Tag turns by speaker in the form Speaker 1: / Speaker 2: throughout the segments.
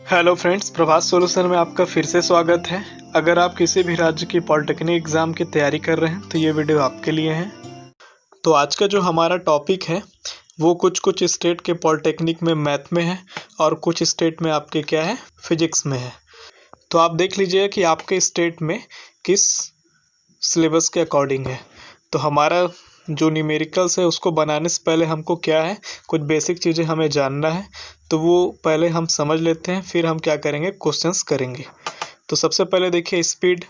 Speaker 1: Hello friends, प्रभात solution में आपका फिर से स्वागत है। अगर आप किसी भी राज्य की पॉलिटेक्निक एग्ज़ाम की तैयारी कर रहे हैं तो ये वीडियो आपके लिए है। तो आज का जो हमारा टॉपिक है वो कुछ स्टेट के पॉलिटेक्निक में मैथ में है और कुछ स्टेट में आपके क्या है, फिजिक्स में है। तो आप देख लीजिए कि आपके स्टेट में किस सिलेबस के अकॉर्डिंग है। तो हमारा जो न्यूमेरिकल्स है उसको बनाने से पहले हमको क्या है, कुछ बेसिक चीज़ें हमें जानना है। तो वो पहले हम समझ लेते हैं, फिर हम क्या करेंगे, क्वेश्चंस करेंगे। तो सबसे पहले देखिए स्पीड।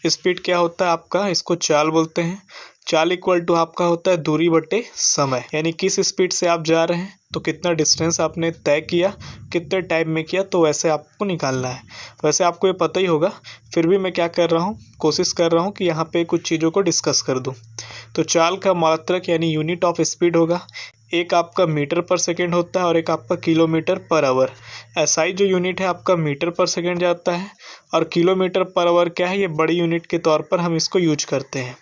Speaker 1: स्पीड क्या होता है आपका, इसको चाल बोलते हैं। चाल इक्वल टू आपका होता है दूरी बटे समय, यानी किस स्पीड से आप जा रहे हैं तो कितना डिस्टेंस आपने तय किया, कितने टाइम में किया, तो वैसे आपको निकालना है। वैसे आपको ये पता ही होगा, फिर भी मैं क्या कर रहा हूँ, कोशिश कर रहा हूँ कि यहाँ पे कुछ चीज़ों को डिस्कस कर दूँ। तो चाल का मात्रक यानी यूनिट ऑफ स्पीड होगा, एक आपका मीटर पर सेकेंड होता है और एक आपका किलोमीटर पर आवर। एसआई जो यूनिट है आपका मीटर पर सेकेंड जाता है और किलोमीटर पर आवर क्या है, ये बड़ी यूनिट के तौर पर हम इसको यूज करते हैं।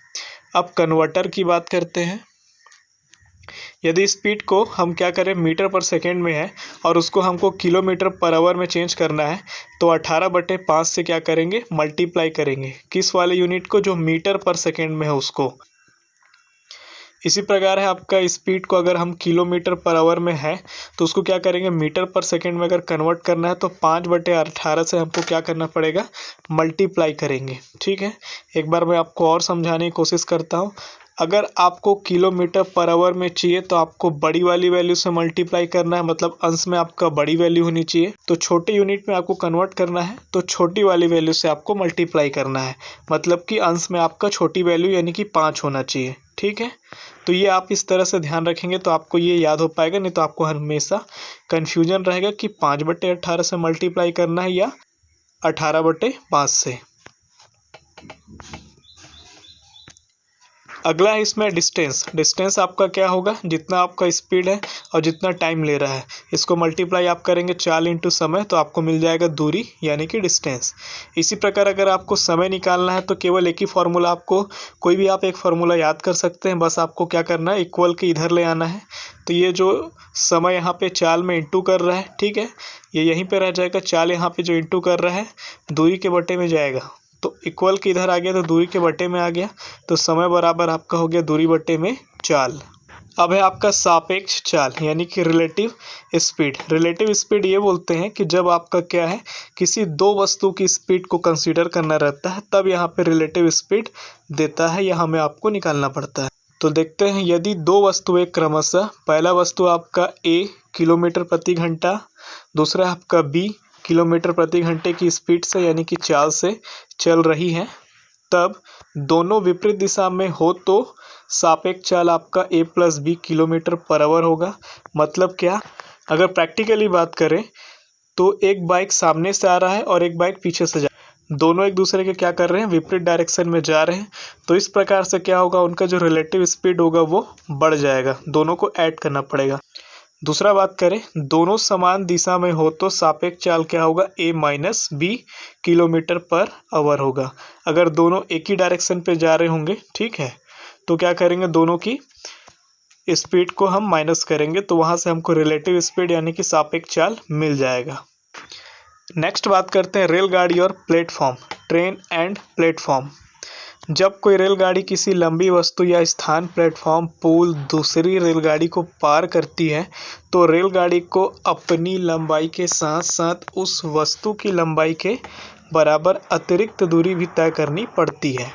Speaker 1: अब कन्वर्टर की बात करते हैं। यदि स्पीड को हम क्या करें, मीटर पर सेकेंड में है और उसको हमको किलोमीटर पर आवर में चेंज करना है, तो 18/5 से क्या करेंगे, मल्टीप्लाई करेंगे। किस वाले यूनिट को, जो मीटर पर सेकेंड में है उसको। इसी प्रकार है आपका स्पीड को अगर हम किलोमीटर पर आवर में है तो उसको क्या करेंगे, मीटर पर सेकेंड में अगर कन्वर्ट करना है तो 5/18 से हमको क्या करना पड़ेगा, मल्टीप्लाई करेंगे। ठीक है, एक बार मैं आपको और समझाने की कोशिश करता हूँ। अगर आपको किलोमीटर पर आवर में चाहिए तो आपको बड़ी वाली वैल्यू से मल्टीप्लाई करना है, मतलब अंश में आपका बड़ी वैल्यू होनी चाहिए। तो छोटे यूनिट में आपको कन्वर्ट करना है तो छोटी वाली वैल्यू से आपको मल्टीप्लाई करना है, मतलब कि अंश में आपका छोटी वैल्यू यानी कि 5 होना चाहिए। ठीक है, तो ये आप इस तरह से ध्यान रखेंगे तो आपको ये याद हो पाएगा, नहीं तो आपको हमेशा कन्फ्यूजन रहेगा कि 5/18 से मल्टीप्लाई करना है या 18/5 से। अगला है इसमें डिस्टेंस। डिस्टेंस आपका क्या होगा, जितना आपका स्पीड है और जितना टाइम ले रहा है, इसको मल्टीप्लाई आप करेंगे चाल इंटू समय, तो आपको मिल जाएगा दूरी यानी कि डिस्टेंस। इसी प्रकार अगर आपको समय निकालना है तो केवल एक ही फार्मूला, आपको कोई भी आप एक फार्मूला याद कर सकते हैं। बस आपको क्या करना है, इक्वल के इधर ले आना है। तो ये जो समय यहाँ पे चाल में इंटू कर रहा है, ठीक है, ये यहीं पे रह जाएगा। चाल यहाँ पे जो इंटू कर रहा है दूरी के बटे में जाएगा, तो इक्वल के इधर आ गया तो दूरी के बटे में आ गया, तो समय बराबर आपका हो गया दूरी बटे में चाल। अब है आपका सापेक्ष चाल यानी कि रिलेटिव स्पीड। रिलेटिव स्पीड ये बोलते हैं कि जब आपका क्या है, किसी दो वस्तु की स्पीड को कंसीडर करना रहता है तब यहाँ पे रिलेटिव स्पीड देता है या हमें आपको निकालना पड़ता है। तो देखते हैं, यदि दो वस्तुएं क्रमशः, पहला वस्तु आपका A किलोमीटर प्रति घंटा, दूसरा आपका B किलोमीटर प्रति घंटे की स्पीड से यानी कि चाल से चल रही है, तब दोनों विपरीत दिशा में हो तो सापेक्ष चाल आपका A+B किलोमीटर पर आवर होगा। मतलब क्या, अगर प्रैक्टिकली बात करें तो एक बाइक सामने से आ रहा है और एक बाइक पीछे से जा रहा है, दोनों एक दूसरे के क्या कर रहे हैं, विपरीत डायरेक्शन में जा रहे हैं। तो इस प्रकार से क्या होगा, उनका जो रिलेटिव स्पीड होगा वो बढ़ जाएगा, दोनों को ऐड करना पड़ेगा। दूसरा बात करें, दोनों समान दिशा में हो तो सापेक्ष चाल क्या होगा, A-B किलोमीटर पर आवर होगा। अगर दोनों एक ही डायरेक्शन पे जा रहे होंगे, ठीक है, तो क्या करेंगे, दोनों की स्पीड को हम माइनस करेंगे, तो वहां से हमको रिलेटिव स्पीड यानी कि सापेक्ष चाल मिल जाएगा। नेक्स्ट बात करते हैं रेलगाड़ी और प्लेटफॉर्म, ट्रेन एंड प्लेटफॉर्म। जब कोई रेलगाड़ी किसी लंबी वस्तु या स्थान, प्लेटफॉर्म, पुल दूसरी रेलगाड़ी को पार करती है तो रेलगाड़ी को अपनी लंबाई के साथ साथ उस वस्तु की लंबाई के बराबर अतिरिक्त दूरी भी तय करनी पड़ती है।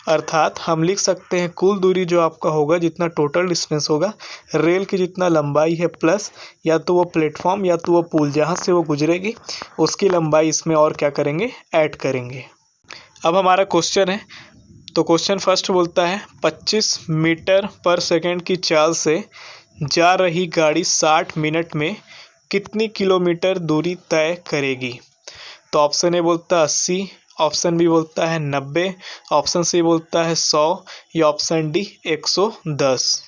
Speaker 1: अर्थात हम लिख सकते हैं कुल दूरी जो आपका होगा, जितना टोटल डिस्टेंस होगा रेल की जितना लंबाई है, प्लस या तो वो प्लेटफॉर्म या तो वो पुल जहाँ से वो गुजरेगी उसकी लंबाई इसमें और क्या करेंगे, ऐड करेंगे। अब हमारा क्वेश्चन है, तो क्वेश्चन फर्स्ट बोलता है 25 मीटर पर सेकंड की चाल से जा रही गाड़ी 60 मिनट में कितनी किलोमीटर दूरी तय करेगी। तो ऑप्शन ए बोलता है 80, ऑप्शन बी बोलता है 90, ऑप्शन सी बोलता है 100 या ऑप्शन डी 110।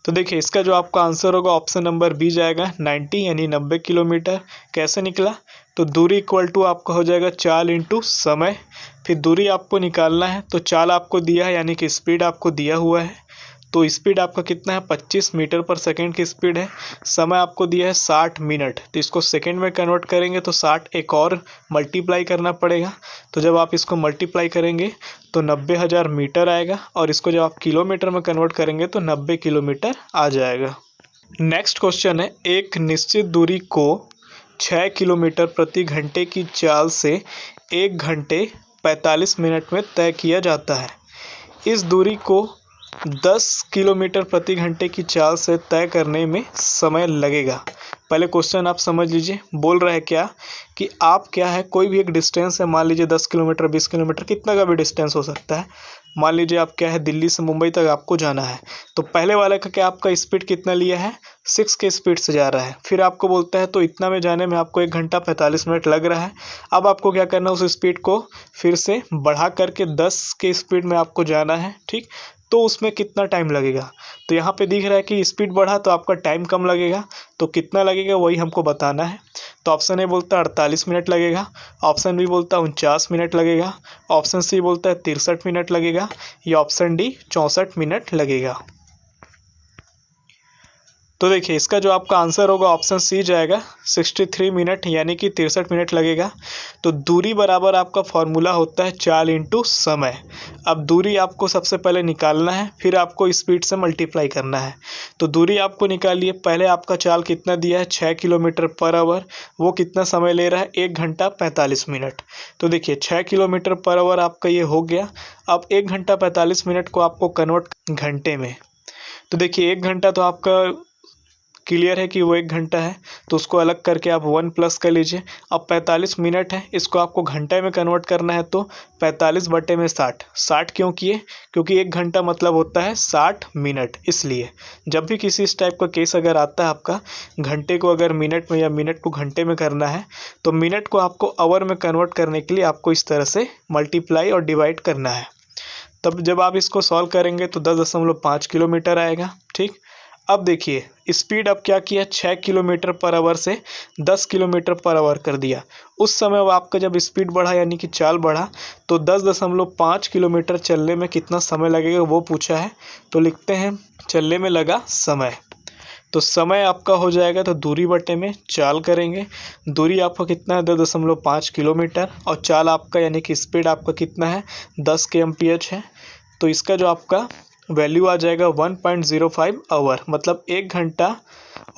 Speaker 1: तो देखिए इसका जो आपका आंसर होगा ऑप्शन नंबर बी जाएगा 90 यानी 90 किलोमीटर। कैसे निकला, तो दूरी इक्वल टू आपका हो जाएगा चाल इंटू समय, फिर दूरी आपको निकालना है तो चाल आपको दिया है यानी कि स्पीड आपको दिया हुआ है, तो तो स्पीड आपका कितना है, 25 मीटर पर सेकेंड की स्पीड है। समय आपको दिया है 60 मिनट, तो इसको सेकेंड में कन्वर्ट करेंगे तो 60 एक और मल्टीप्लाई करना पड़ेगा। तो जब आप इसको मल्टीप्लाई करेंगे तो 90,000 मीटर आएगा, और इसको जब आप किलोमीटर में कन्वर्ट करेंगे तो 90 किलोमीटर आ जाएगा। नेक्स्ट क्वेश्चन है, एक निश्चित दूरी को 6 किलोमीटर प्रति घंटे की चाल से 1 घंटे 45 मिनट में तय किया जाता है। इस दूरी को 10 किलोमीटर प्रति घंटे की चाल से तय करने में समय लगेगा। पहले क्वेश्चन आप समझ लीजिए, बोल रहा है क्या कि आप क्या है, कोई भी एक डिस्टेंस है, मान लीजिए 10 किलोमीटर 20 किलोमीटर कितना का भी डिस्टेंस हो सकता है। मान लीजिए आप क्या है, दिल्ली से मुंबई तक आपको जाना है, तो पहले वाले का क्या आपका स्पीड कितना लिया है, 6 के स्पीड से जा रहा है। फिर आपको बोलता है तो इतना में जाने में आपको 1 घंटा 45 मिनट लग रहा है। अब आपको क्या करना है, उस स्पीड को फिर से बढ़ा करके 10 के स्पीड में आपको जाना है, ठीक। तो उसमें कितना टाइम लगेगा, तो यहाँ पे दिख रहा है कि स्पीड बढ़ा तो आपका टाइम कम लगेगा, तो कितना लगेगा वही हमको बताना है। तो ऑप्शन ए बोलता है 48 मिनट लगेगा, ऑप्शन बी बोलता है 49 मिनट लगेगा, ऑप्शन सी बोलता है 63 मिनट लगेगा, या ऑप्शन डी 64 मिनट लगेगा। तो देखिए इसका जो आपका आंसर होगा ऑप्शन सी जाएगा, 63 मिनट यानी कि 63 मिनट लगेगा। तो दूरी बराबर आपका फॉर्मूला होता है चाल इंटू समय। अब दूरी आपको सबसे पहले निकालना है, फिर आपको स्पीड से मल्टीप्लाई करना है। तो दूरी आपको निकालिए, पहले आपका चाल कितना दिया है, 6 किलोमीटर पर आवर, वो कितना समय ले रहा है, 1 घंटा 45 मिनट। तो देखिए 6 किलोमीटर पर आवर आपका ये हो गया। अब 1 घंटा 45 मिनट को आपको कन्वर्ट घंटे में, तो देखिए 1 घंटा तो आपका क्लियर है कि वो 1 घंटा है, तो उसको अलग करके आप 1 प्लस कर लीजिए। अब 45 मिनट है, इसको आपको घंटे में कन्वर्ट करना है, तो 45 बटे में 60। 60 क्यों किए, क्योंकि 1 घंटा मतलब होता है 60 मिनट। इसलिए जब भी किसी इस टाइप का केस अगर आता है, आपका घंटे को अगर मिनट में या मिनट को घंटे में करना है, तो मिनट को आपको आवर में कन्वर्ट करने के लिए आपको इस तरह से मल्टीप्लाई और डिवाइड करना है। तब जब आप इसको सॉल्व करेंगे तो 10.5 किलोमीटर आएगा, ठीक। अब देखिए स्पीड अब क्या किया, 6 किलोमीटर पर आवर से 10 किलोमीटर पर आवर कर दिया। उस समय वो आपका जब स्पीड बढ़ा यानी कि चाल बढ़ा, तो 10.5 किलोमीटर चलने में कितना समय लगेगा वो पूछा है। तो लिखते हैं चलने में लगा समय। तो समय आपका हो जाएगा, तो दूरी बटे में चाल करेंगे। दूरी आपका कितना है, 10.5 किलोमीटर, और चाल आपका यानी कि स्पीड आपका कितना है, 10 kmph है। तो इसका जो आपका वैल्यू आ जाएगा 1.05 आवर, मतलब 1 घंटा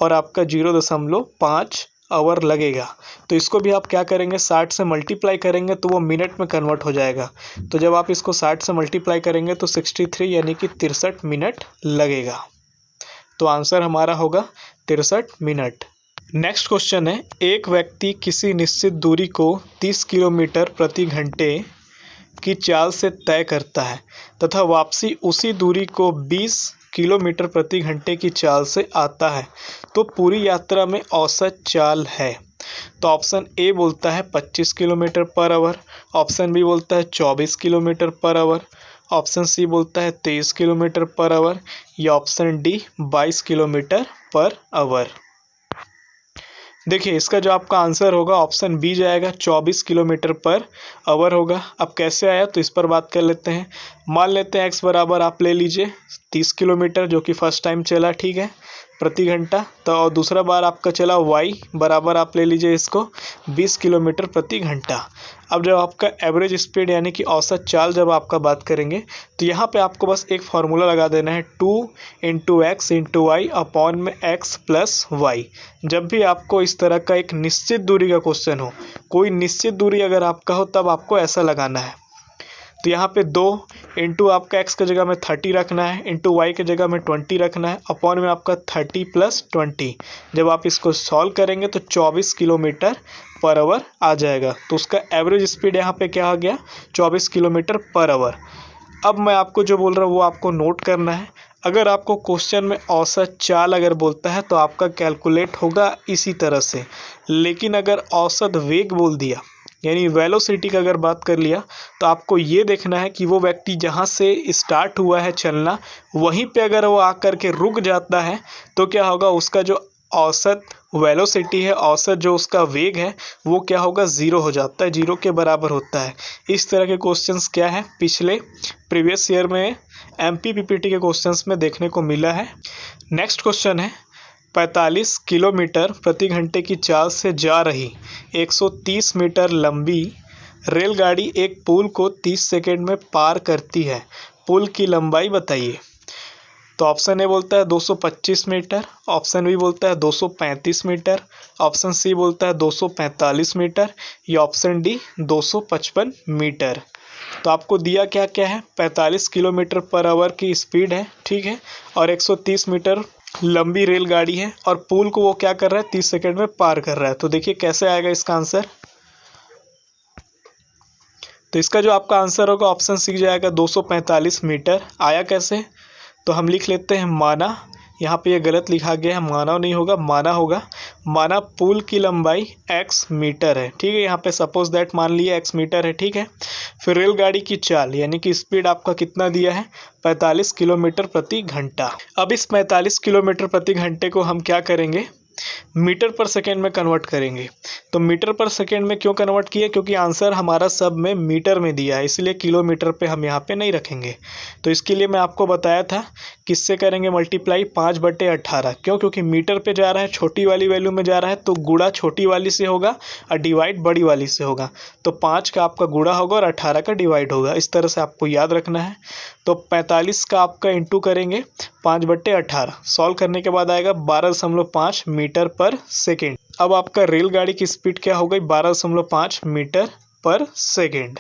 Speaker 1: और आपका 0.5 आवर लगेगा। तो इसको भी आप क्या करेंगे, 60 से मल्टीप्लाई करेंगे तो वो मिनट में कन्वर्ट हो जाएगा। तो जब आप इसको 60 से मल्टीप्लाई करेंगे तो 63 यानी कि 63 मिनट लगेगा। तो आंसर हमारा होगा 63 मिनट। नेक्स्ट क्वेश्चन है, एक व्यक्ति किसी निश्चित दूरी को 30 किलोमीटर प्रति घंटे की चाल से तय करता है तथा वापसी उसी दूरी को 20 किलोमीटर प्रति घंटे की चाल से आता है, तो पूरी यात्रा में औसत चाल है। तो ऑप्शन ए बोलता है 25 kilometre per hour, option B बोलता है 24 kilometre per hour, option C बोलता है 23 किलोमीटर पर आवर, या option D 22 kilometre per hour. देखिए इसका जो आपका आंसर होगा ऑप्शन बी जाएगा, 24 किलोमीटर पर आवर होगा। अब कैसे आया तो इस पर बात कर लेते हैं। मान लेते हैं एक्स बराबर आप ले लीजिए 30 किलोमीटर, जो कि फर्स्ट टाइम चला, ठीक है, प्रति घंटा। तो और दूसरा बार आपका चला वाई बराबर आप ले लीजिए इसको 20 किलोमीटर प्रति घंटा। अब जब आपका एवरेज स्पीड यानी कि औसत चाल जब आपका बात करेंगे, तो यहाँ पे आपको बस एक फार्मूला लगा देना है, 2 × x × y अपॉन में x प्लस वाई। जब भी आपको इस तरह का एक निश्चित दूरी का क्वेश्चन हो, कोई निश्चित दूरी अगर आपका हो, तब आपको ऐसा लगाना है। तो यहाँ पे 2 इंटू आपका x के जगह में 30 रखना है, इंटू y के जगह में 20 रखना है, अपॉन में आपका 30 + 20। जब आप इसको सॉल्व करेंगे तो 24 किलोमीटर पर आवर आ जाएगा। तो उसका एवरेज स्पीड यहाँ पे क्या आ गया, 24 किलोमीटर पर आवर। अब मैं आपको जो बोल रहा हूँ वो आपको नोट करना है। अगर आपको क्वेश्चन में औसत चाल अगर बोलता है तो आपका कैलकुलेट होगा इसी तरह से, लेकिन अगर औसत वेग बोल दिया यानी वेलोसिटी का अगर बात कर लिया, तो आपको ये देखना है कि वो व्यक्ति जहाँ से स्टार्ट हुआ है चलना, वहीं पे अगर वो आकर के रुक जाता है तो क्या होगा, उसका जो औसत वेलोसिटी है, औसत जो उसका वेग है, वो क्या होगा, 0 हो जाता है, 0 के बराबर होता है। इस तरह के क्वेश्चंस क्या है, पिछले प्रीवियस ईयर में MP PPT के क्वेश्चंस में देखने को मिला है। नेक्स्ट क्वेश्चन है 45 किलोमीटर प्रति घंटे की चाल से जा रही 130 मीटर लंबी रेलगाड़ी एक पुल को 30 सेकंड में पार करती है, पुल की लंबाई बताइए। तो ऑप्शन ए बोलता है 225 मीटर, ऑप्शन बी बोलता है 235 मीटर, ऑप्शन सी बोलता है 245 मीटर, या ऑप्शन डी 255 मीटर। तो आपको दिया क्या क्या है, 45 किलोमीटर पर आवर की स्पीड है, ठीक है, और 130 मीटर लंबी रेलगाड़ी है, और पुल को वो क्या कर रहा है, 30 सेकंड में पार कर रहा है। तो देखिए कैसे आएगा इसका आंसर। तो इसका जो आपका आंसर होगा ऑप्शन सी जाएगा 245 मीटर। आया कैसे, तो हम लिख लेते हैं माना, यहाँ पे ये गलत लिखा गया है, माना नहीं होगा, माना होगा। माना पुल की लंबाई x मीटर है, ठीक है, यहाँ पे सपोज दैट मान लिया x मीटर है, ठीक है। फिर रेलगाड़ी की चाल यानी कि स्पीड आपका कितना दिया है, 45 किलोमीटर प्रति घंटा। अब इस 45 किलोमीटर प्रति घंटे को हम क्या करेंगे, मीटर पर सेकेंड में कन्वर्ट करेंगे। तो मीटर पर सेकेंड में क्यों कन्वर्ट किया, क्योंकि आंसर हमारा सब में मीटर में दिया है, इसलिए किलोमीटर पे हम यहाँ पे नहीं रखेंगे। तो इसके लिए मैं आपको बताया था किससे करेंगे मल्टीप्लाई, 5/18। क्यों, क्योंकि मीटर पे जा रहा है, छोटी वाली वैल्यू में जा रहा है, तो गुणा छोटी वाली से होगा और डिवाइड बड़ी वाली से होगा। तो 5 का आपका गुणा होगा और 18 का डिवाइड होगा, इस तरह से आपको याद रखना है। तो 45 का आपका इंटू करेंगे 5/18, सॉल्व करने के बाद आएगा 12.5 मीटर पर सेकेंड। अब आपका रेलगाड़ी की स्पीड क्या हो गई, 12.5 मीटर पर सेकेंड।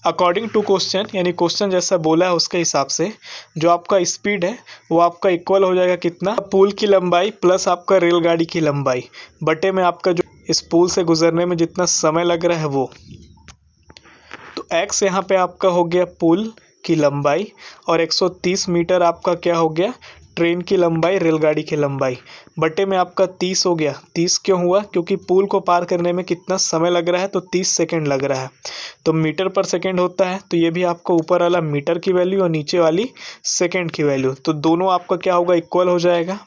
Speaker 1: अकॉर्डिंग टू क्वेश्चन, यानी क्वेश्चन जैसा बोला है उसके हिसाब से जो आपका स्पीड है वो आपका इक्वल हो जाएगा कितना, पुल की लंबाई प्लस आपका रेलगाड़ी की लंबाई बटे में आपका जो इस पुल से गुजरने में जितना समय लग रहा है वो। तो x यहाँ पे आपका हो गया पुल की लंबाई, और 130 मीटर आपका क्या हो गया, ट्रेन की लंबाई, रेलगाड़ी की लंबाई, बटे में आपका 30 हो गया। 30 क्यों हुआ, क्योंकि पुल को पार करने में कितना समय लग रहा है, तो 30 सेकंड लग रहा है। तो मीटर पर सेकंड होता है, तो ये भी आपको ऊपर वाला मीटर की वैल्यू और नीचे वाली सेकंड की वैल्यू, तो दोनों आपका क्या होगा, इक्वल हो जाएगा।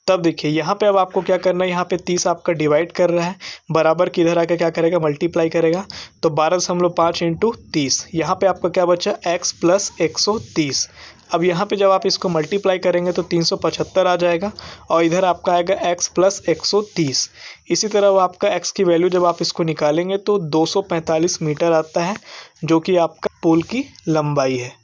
Speaker 1: तब देखिए यहाँ पे अब आपको क्या करना है, यहाँ पे 30 आपका डिवाइड कर रहा है, बराबर की इधर आके क्या करेगा, मल्टीप्लाई करेगा। तो 12.5 इंटू 30, यहाँ पे आपका क्या बचा, x प्लस 130। अब यहाँ पे जब आप इसको मल्टीप्लाई करेंगे तो 375 आ जाएगा, और इधर आपका आएगा x प्लस 130। इसी तरह वो आपका x की वैल्यू जब आप इसको निकालेंगे तो 245 मीटर आता है, जो कि आपका पुल की लंबाई है।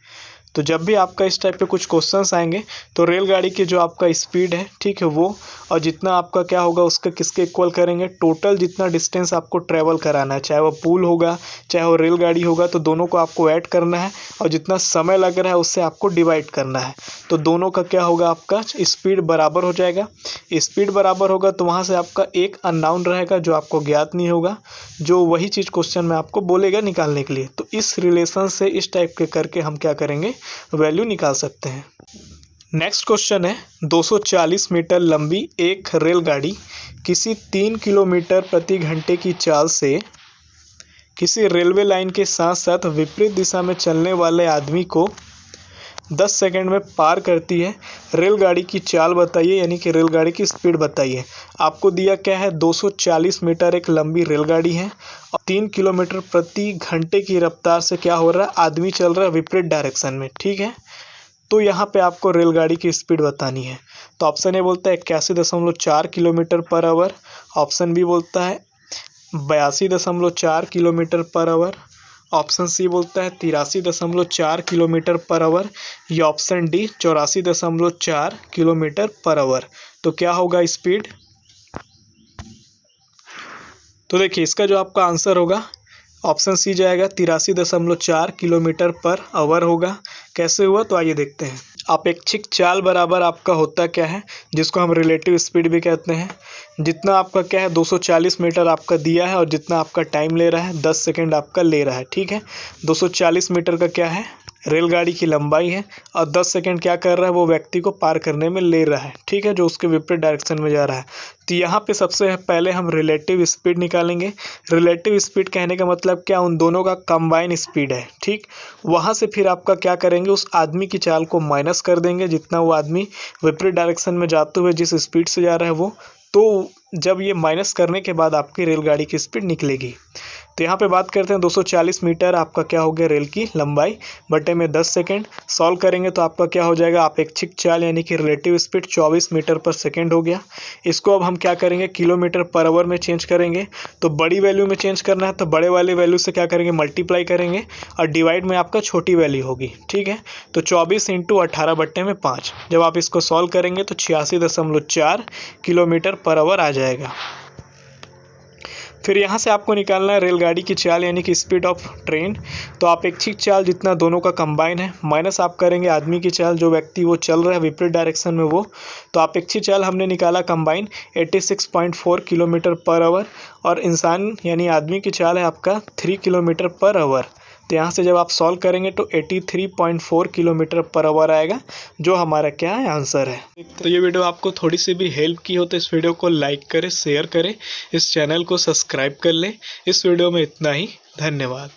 Speaker 1: तो जब भी आपका इस टाइप पे कुछ क्वेश्चंस आएंगे तो रेलगाड़ी की जो आपका स्पीड है, ठीक है, वो और जितना आपका क्या होगा उसका किसके इक्वल करेंगे, टोटल जितना डिस्टेंस आपको ट्रैवल कराना है, चाहे वो पुल होगा चाहे वो रेलगाड़ी होगा, तो दोनों को आपको ऐड करना है, और जितना समय लग रहा है उससे आपको डिवाइड करना है। तो दोनों का क्या होगा, आपका स्पीड बराबर हो जाएगा। स्पीड बराबर होगा तो वहाँ से आपका एक अननोन रहेगा जो आपको ज्ञात नहीं होगा, जो वही चीज़ क्वेश्चन में आपको बोलेगा निकालने के लिए। तो इस रिलेशन से इस टाइप के करके हम क्या करेंगे, वैल्यू निकाल सकते हैं। नेक्स्ट क्वेश्चन है 240 मीटर लंबी एक रेलगाड़ी किसी 3 किलोमीटर प्रति घंटे की चाल से किसी रेलवे लाइन के साथ साथ विपरीत दिशा में चलने वाले आदमी को 10 सेकंड में पार करती है। रेलगाड़ी की चाल बताइए, यानी कि रेलगाड़ी की स्पीड बताइए। आपको दिया क्या है, 240 मीटर एक लंबी रेलगाड़ी है और 3 किलोमीटर प्रति घंटे की रफ्तार से क्या हो रहा है, आदमी चल रहा है विपरीत डायरेक्शन में, ठीक है। तो यहाँ पे आपको रेलगाड़ी की स्पीड बतानी है। तो ऑप्शन ए बोलता है 81.4 kilometre per hour, option B बोलता है 82.4 kilometre per hour, option C बोलता है 83.4 किलोमीटर पर आवर, या option D 84.4 kilometre per hour. तो क्या होगा स्पीड, तो देखिए इसका जो आपका आंसर होगा ऑप्शन सी जाएगा 83.4 किलोमीटर पर आवर होगा। कैसे हुआ, तो आइए देखते हैं। अपेक्षिक चाल बराबर आपका होता क्या है, जिसको हम रिलेटिव स्पीड भी कहते हैं। जितना आपका क्या है 240 मीटर आपका दिया है, और जितना आपका टाइम ले रहा है 10 सेकंड आपका ले रहा है, ठीक है। 240 मीटर का क्या है, रेलगाड़ी की लंबाई है, और 10 सेकंड क्या कर रहा है, वो व्यक्ति को पार करने में ले रहा है, ठीक है, जो उसके विपरीत डायरेक्शन में जा रहा है। तो यहाँ पे सबसे पहले हम रिलेटिव स्पीड निकालेंगे। रिलेटिव स्पीड कहने का मतलब क्या, उन दोनों का कंबाइन स्पीड है, ठीक। वहाँ से फिर आपका क्या करेंगे, उस आदमी की चाल को माइनस कर देंगे, जितना वो आदमी विपरीत डायरेक्शन में जाते हुए जिस स्पीड से जा रहा है वो, तो जब ये माइनस करने के बाद आपकी रेलगाड़ी की स्पीड निकलेगी। तो यहाँ पे बात करते हैं 240 मीटर आपका क्या हो गया रेल की लंबाई बटे में 10 सेकेंड। सॉल्व करेंगे तो आपका क्या हो जाएगा, अपेक्षित चाल यानी कि रिलेटिव स्पीड 24 मीटर पर सेकेंड हो गया। इसको अब हम क्या करेंगे, किलोमीटर पर आवर में चेंज करेंगे। तो बड़ी वैल्यू में चेंज करना है तो बड़े वाले वैल्यू से क्या करेंगे, मल्टीप्लाई करेंगे और डिवाइड में आपका छोटी वैल्यू होगी। ठीक है, तो 24 × 18 बटे में 5। जब आप इसको सॉल्व करेंगे तो 86.4 किलोमीटर पर आवर आ जाएगा। फिर यहाँ से आपको निकालना है रेलगाड़ी की चाल यानी कि स्पीड ऑफ ट्रेन। तो अपेक्षित चाल जितना दोनों का कंबाइन है माइनस आप करेंगे आदमी की चाल, जो व्यक्ति वो चल रहा है विपरीत डायरेक्शन में वो। तो अपेक्षित चाल हमने निकाला कंबाइन 86.4 किलोमीटर पर आवर और इंसान यानी आदमी की चाल है आपका 3 किलोमीटर पर आवर। तो यहाँ से जब आप सॉल्व करेंगे तो 83.4 किलोमीटर पर आवर आएगा, जो हमारा क्या है आंसर है। तो ये वीडियो आपको थोड़ी सी भी हेल्प की हो तो इस वीडियो को लाइक करें, शेयर करें, इस चैनल को सब्सक्राइब कर लें। इस वीडियो में इतना ही, धन्यवाद।